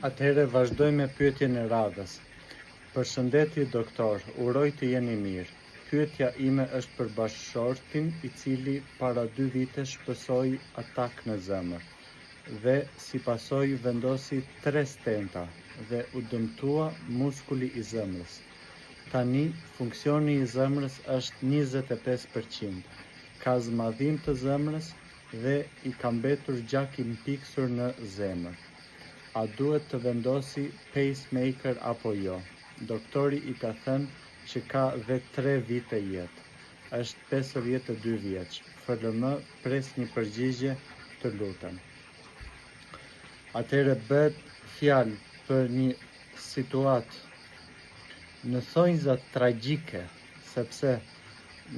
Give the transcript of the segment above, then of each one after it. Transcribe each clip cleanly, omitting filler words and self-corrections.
Atëherë vazhdoj me pyetjen e radhës. Përshëndetje doktor, uroj të jeni mirë. Pyetja ime është për bashkëshortin i cili para 2 vite shpësoi atak në zemër dhe si pasojë vendosi 3 stenta dhe u dëmtua muskuli i zemrës. Tani funksioni i zemrës është 25%. Ka zmadhim të zemrës dhe i ka mbetur gjak i mpiksur në zemër. A duhet të vendosi pacemaker apo jo? Doktori i ka thënë që ka dhe 3 vite jetë. Është 52 vjeç. FLM pres një përgjigje, të lutem. Atëherë bëhet fjalë për një situatë në thonjza tragjike, sepse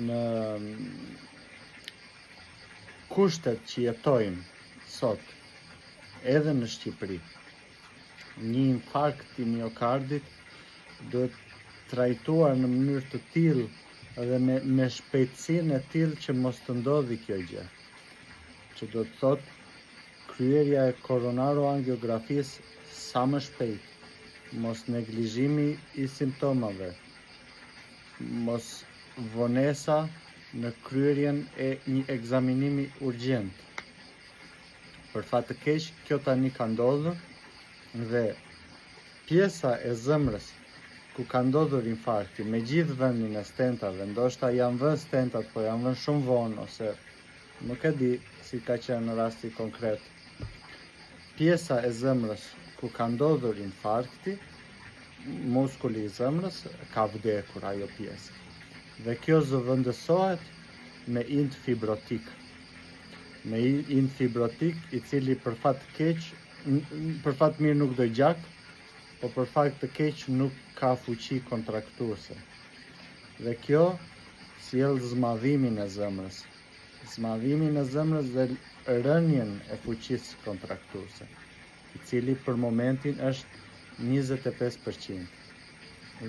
në kushtet që jetojmë sot, edhe në Shqipëri, një infarkt i miokardit duhet trajtuar në mënyrë të tillë dhe me shpejtësinë e tillë që mos të ndodhi kjo gjë. Që do të thotë kryerja e koronaroangiografisë sa më shpejt, mos neglizhimi i simptomave, mos vonesa në kryerjen e një ekzaminimi urgjent. Për fat të keq, kjo tani ka ndodhur dhe pjesa e zemrës ku ka ndodhur infarkti, me gjithë vendin e stentave, ndoshta janë vënë stentat, po janë vënë shumë vonë, ose nuk e di si ka qenë në rasti konkret. Pjesa e zemrës ku ka ndodhur infarkti, muskuli i zemrës, ka vdekur ajo pjesë. Dhe kjo zëvendësohet me int fibrotik. Me int fibrotik, i cili për fat keq, për fat mirë nuk do gjak, po për fat të keq nuk ka fuqi kontraktuese. Dhe kjo sjell zmadhimin e zemrës. Zmadhimin e zemrës dhe rënjen e fuqisë kontraktuese, i cili për momentin është 25%.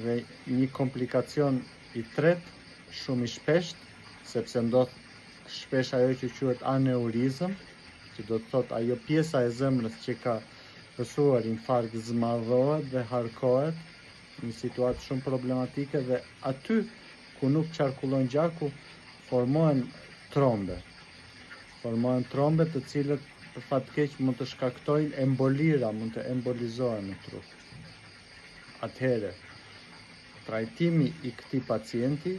Dhe një komplikacion i tretë, shumë i shpesht, sepse ndodh shpesh ajo që quhet aneurizëm, që do të thotë ajo pjesa e zemrës që ka pësuar infarkt zmadhohet dhe harkohet, një situatë shumë problematike, dhe aty ku nuk qarkullon gjaku, formohen trombe. Formohen trombe të cilët për fat keq mund të shkaktojnë embolira, mund të embolizohen në trup. Atëherë, trajtimi i këtij pacienti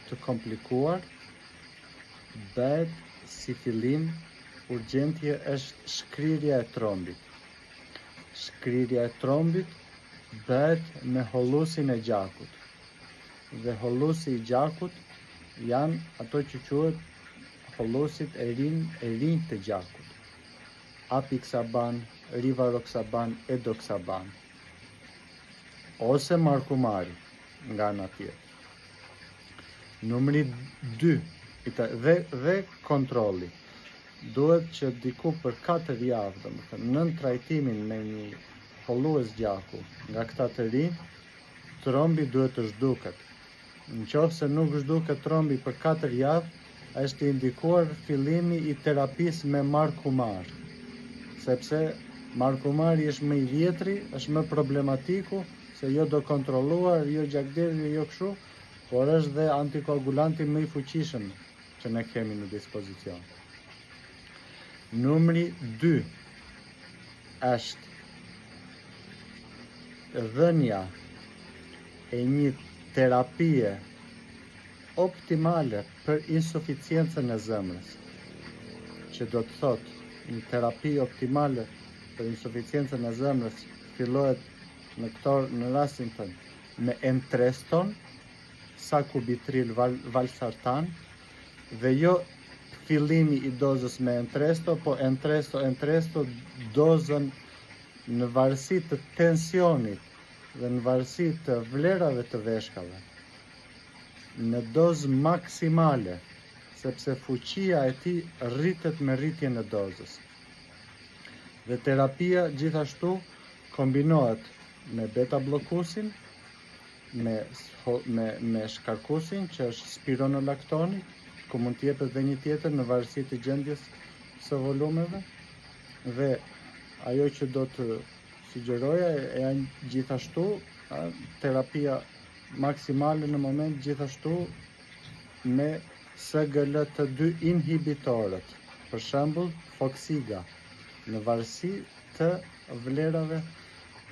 të komplikuar bëhet si fillim urgjentje është shkrirja e trombit. Shkrirja e trombit bëhet me hollusin e gjakut. Dhe hollusi i gjakut janë ato që quhet hollusit e rinj të gjakut. Apixaban, rivaroxaban, edoxaban. Ose markumari nga ana tjetër. Numri 2 dhe kontrolli. Duhet që diku për 4 javë, domethënë nën trajtimin me një hollues gjaku nga këta të rinj, trombi duhet të zhduket. Nëse nuk zhduket trombi për 4 javë, është indikuar fillimi i terapisë me markumar, sepse markumari është më i vjetri, është më problematiku, se jo do kontrolluar, jo gjakderdhje, jo kështu, por është dhe antikoagulanti më i fuqishëm që ne kemi në dispozicion. Numri 2 është dhënia e një terapie optimale për insuficiencën e zemrës, që do të thotë një terapi optimale për insuficiencën e zemrës fillohet në rastin tënd me entreston, sakubitril valsartan, dhe jo fillimi i dozës me entresto, po entresto dozën në varësi të tensionit dhe në varësi të vlerave të veshkave, në dozë maksimale, sepse fuqia e tij rritet me rritjen e dozës. Dhe terapia gjithashtu kombinohet me beta blokusin, me shkarkusin, që është spironolaktoni, ku mund të jepet dhe një tjetër në varësi të gjendjes së volumeve, dhe ajo që do të sugjeroja janë gjithashtu terapia maksimale në moment, gjithashtu me SGLT2 inhibitorët, për shembull Foxiga, në varësi të vlerave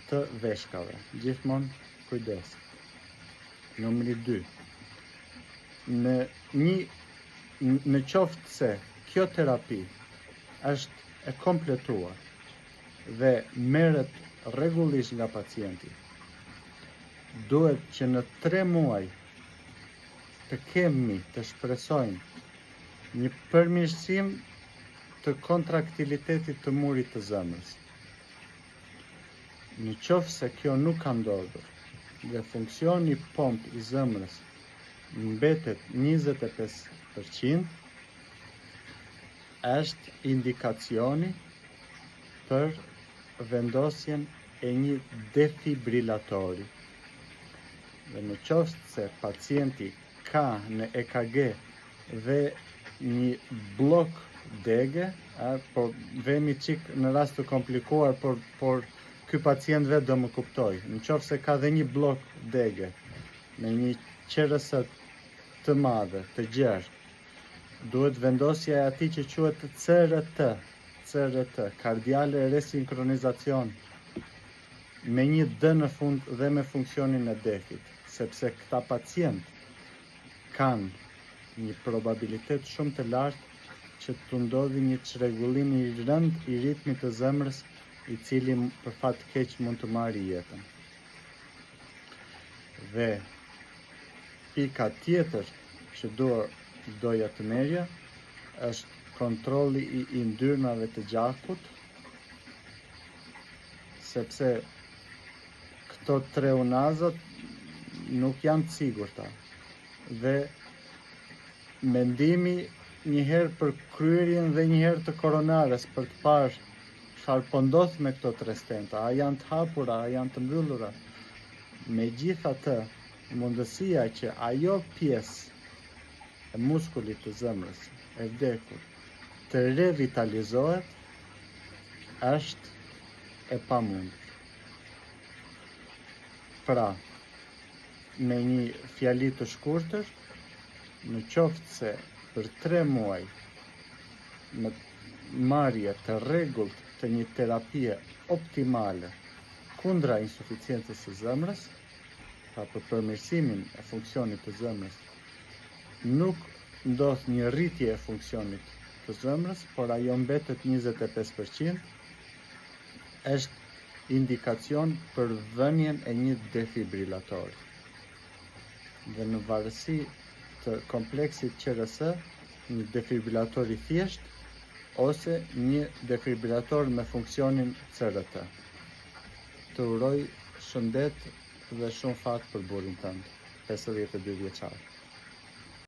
të veshkave. Gjithmonë kujdes. Numri 2. Në qoftë se kjo terapi është e kompletuar dhe merret rregullisht nga pacienti, duhet që në 3 muaj të kemi, të shpresojmë një përmirësim të kontraktilitetit të murit të zemrës. Në qoftë se kjo nuk ka ndodhur dhe funksioni pomp i zemrës mbetet 25%, është indikacioni për vendosjen e një defibrilatori. Dhe në qoftë se pacienti ka në EKG dhe një blok dege, po vemi qik në rast të komplikuar, por ky pacient vetë do më kuptoj. Në qoftë se ka dhe një blok dege me një QRS të madhe, të gjerë, duhet vendosja e atij që quhet CRT, kardiale resinkronizacion, me një D në fund dhe me funksionin e defit, sepse këta pacient kanë një probabilitet shumë të lartë që të ndodhi një çrregullim i rënd i ritmit të zemrës, i cili për fat keq mund të marrë jetën. Dhe pika tjetër që doja të merja është kontrolli i yndyrnave të gjakut, sepse këto 3 unazat nuk janë të sigurta. Dhe mendimi njëherë për kryerjen dhe njëherë të koronares për të parë çfarë po ndodh me këto 3 stenta, a janë të hapura, a janë të mbyllura. Megjithatë, mundësia që ajo pjesë e muskulit të zemrës e vdekur të revitalizohet është e pamundur. Pra, me një fjali të shkurtër, në qoftë se për 3 muaj në marrje të rregullt të një terapie optimale kundra insuficiencës së zemrës, pra për përmirësimin e funksionit të zemrës, nuk ndodh një rritje e funksionit të zemrës, por ajo mbetet 25%, është indikacion për vënien e një defibrilatori. Dhe në varësi të kompleksit QRS, një defibrilator i thjesht ose një defibrilator me funksionin CRT. Të uroj shëndet dhe shumë fat për burrin tënd, 52 vjeçar.